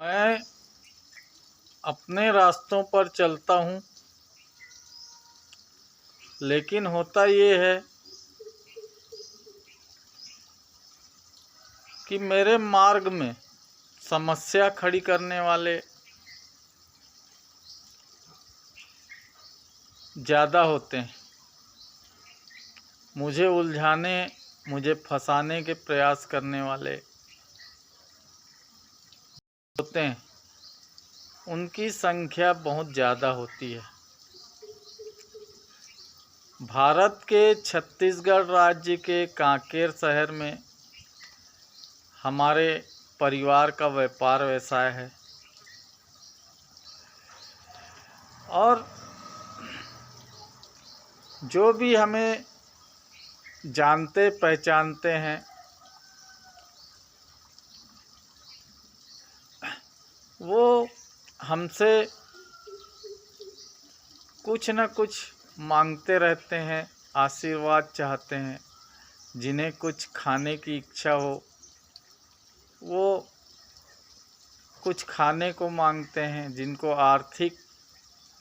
मैं अपने रास्तों पर चलता हूँ, लेकिन होता ये है कि मेरे मार्ग में समस्या खड़ी करने वाले ज़्यादा होते हैं। मुझे उलझाने, मुझे फंसाने के प्रयास करने वाले होते हैं। उनकी संख्या बहुत ज़्यादा होती है। भारत के छत्तीसगढ़ राज्य के कांकेर शहर में हमारे परिवार का व्यापार व्यवसाय है और जो भी हमें जानते पहचानते हैं वो हमसे कुछ न कुछ मांगते रहते हैं, आशीर्वाद चाहते हैं। जिन्हें कुछ खाने की इच्छा हो वो कुछ खाने को मांगते हैं, जिनको आर्थिक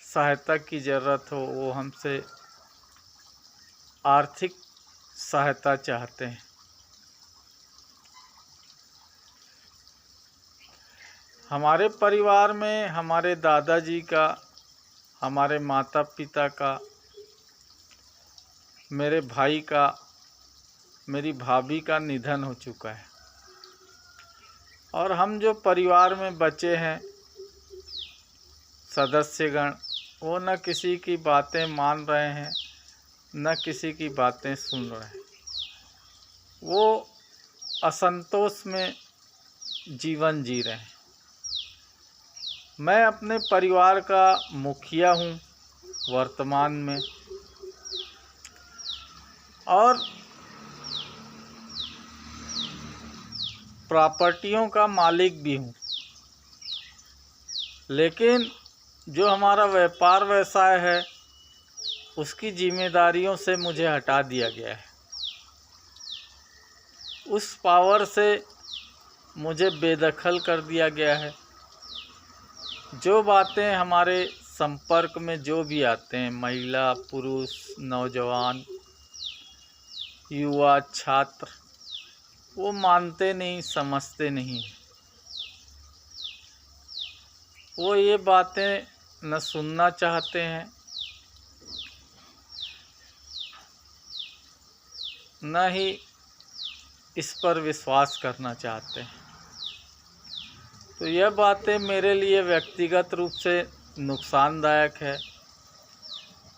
सहायता की ज़रूरत हो वो हमसे आर्थिक सहायता चाहते हैं। हमारे परिवार में हमारे दादाजी का, हमारे माता पिता का, मेरे भाई का, मेरी भाभी का निधन हो चुका है और हम जो परिवार में बचे हैं सदस्यगण, वो न किसी की बातें मान रहे हैं, न किसी की बातें सुन रहे हैं। वो असंतोष में जीवन जी रहे हैं। मैं अपने परिवार का मुखिया हूँ वर्तमान में और प्रॉपर्टियों का मालिक भी हूँ, लेकिन जो हमारा व्यापार व्यवसाय है उसकी जिम्मेदारियों से मुझे हटा दिया गया है। उस पावर से मुझे बेदखल कर दिया गया है। जो बातें हमारे संपर्क में जो भी आते हैं, महिला, पुरुष, नौजवान, युवा, छात्र, वो मानते नहीं, समझते नहीं। वो ये बातें न सुनना चाहते हैं, न ही इस पर विश्वास करना चाहते हैं। तो यह बातें मेरे लिए व्यक्तिगत रूप से नुकसानदायक है।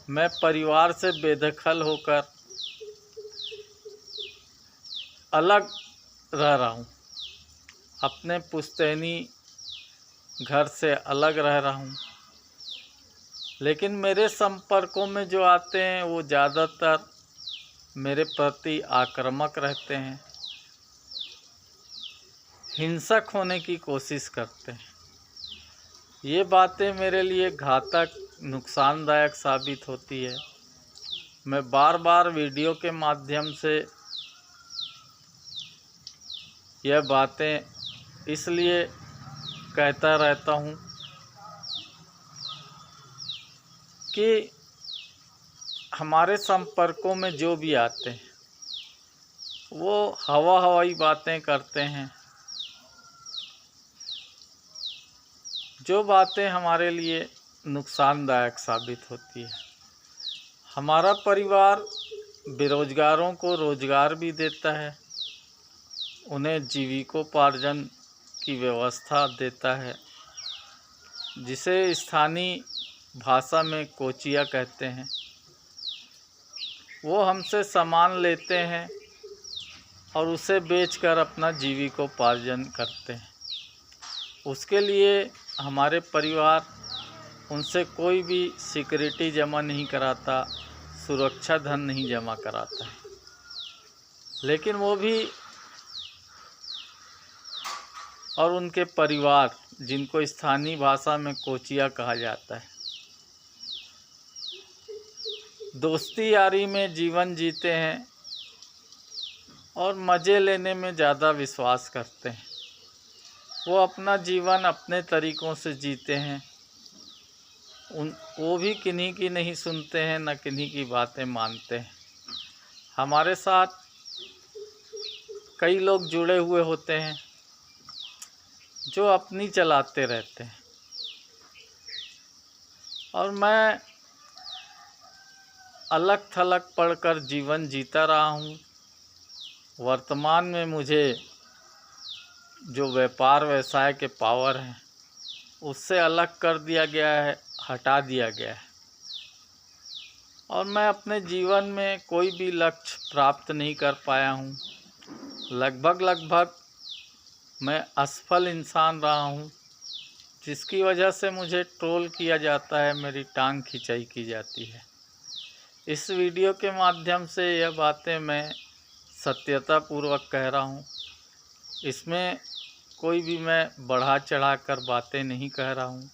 मैं परिवार से बेदखल होकर अलग रह रहा हूँ, अपने पुश्तैनी घर से अलग रह रहा हूँ। लेकिन मेरे संपर्कों में जो आते हैं वो ज़्यादातर मेरे प्रति आक्रामक रहते हैं, हिंसक होने की कोशिश करते हैं। ये बातें मेरे लिए घातक, नुकसानदायक साबित होती है। मैं बार बार वीडियो के माध्यम से यह बातें इसलिए कहता रहता हूँ कि हमारे संपर्कों में जो भी आते हैं वो हवाई बातें करते हैं, जो बातें हमारे लिए नुकसानदायक साबित होती है। हमारा परिवार बेरोजगारों को रोजगार भी देता है, उन्हें जीविकोपार्जन की व्यवस्था देता है, जिसे स्थानीय भाषा में कोचिया कहते हैं। वो हमसे सामान लेते हैं और उसे बेचकर अपना जीविकोपार्जन करते हैं। उसके लिए हमारे परिवार उनसे कोई भी सिक्योरिटी जमा नहीं कराता, सुरक्षा धन नहीं जमा कराता है। लेकिन वो भी और उनके परिवार, जिनको स्थानीय भाषा में कोचिया कहा जाता है, दोस्ती यारी में जीवन जीते हैं और मज़े लेने में ज़्यादा विश्वास करते हैं। वो अपना जीवन अपने तरीक़ों से जीते हैं। वो भी किन्हीं की नहीं सुनते हैं, न किन्हीं की बातें मानते हैं। हमारे साथ कई लोग जुड़े हुए होते हैं जो अपनी चलाते रहते हैं, और मैं अलग थलग पढ़कर जीवन जीता रहा हूँ। वर्तमान में मुझे जो व्यापार व्यवसाय के पावर हैं उससे अलग कर दिया गया है, हटा दिया गया है, और मैं अपने जीवन में कोई भी लक्ष्य प्राप्त नहीं कर पाया हूँ। लगभग मैं असफल इंसान रहा हूँ, जिसकी वजह से मुझे ट्रोल किया जाता है, मेरी टांग खिंचाई की जाती है। इस वीडियो के माध्यम से यह बातें मैं सत्यतापूर्वक कह रहा हूँ। इसमें कोई भी मैं बढ़ा चढ़ा कर बातें नहीं कह रहा हूँ।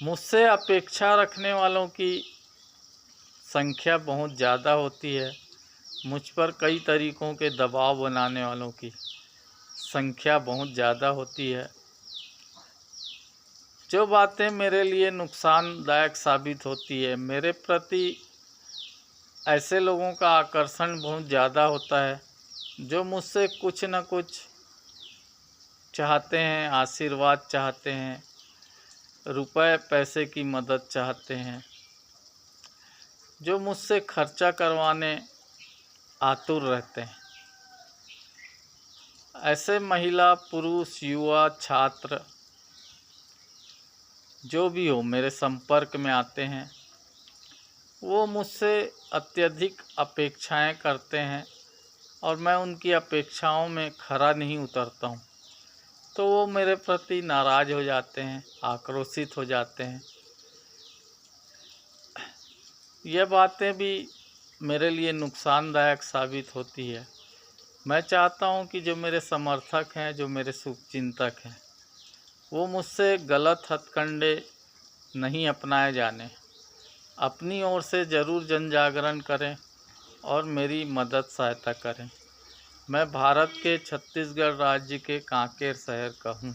मुझसे अपेक्षा रखने वालों की संख्या बहुत ज़्यादा होती है। मुझ पर कई तरीक़ों के दबाव बनाने वालों की संख्या बहुत ज़्यादा होती है। जो बातें मेरे लिए नुकसानदायक साबित होती है, मेरे प्रति ऐसे लोगों का आकर्षण बहुत ज़्यादा होता है जो मुझसे कुछ न कुछ चाहते हैं, आशीर्वाद चाहते हैं, रुपए पैसे की मदद चाहते हैं, जो मुझसे खर्चा करवाने आतुर रहते हैं। ऐसे महिला, पुरुष, युवा, छात्र जो भी हो मेरे संपर्क में आते हैं, वो मुझसे अत्यधिक अपेक्षाएं करते हैं, और मैं उनकी अपेक्षाओं में खरा नहीं उतरता हूँ, तो वो मेरे प्रति नाराज़ हो जाते हैं, आक्रोशित हो जाते हैं। ये बातें भी मेरे लिए नुकसानदायक साबित होती है। मैं चाहता हूँ कि जो मेरे समर्थक हैं, जो मेरे शुभचिंतक हैं, वो मुझसे गलत हथकंडे नहीं अपनाए जाने, अपनी ओर से ज़रूर जन जागरण करें और मेरी मदद सहायता करें। मैं भारत के छत्तीसगढ़ राज्य के कांकेर शहर का हूँ।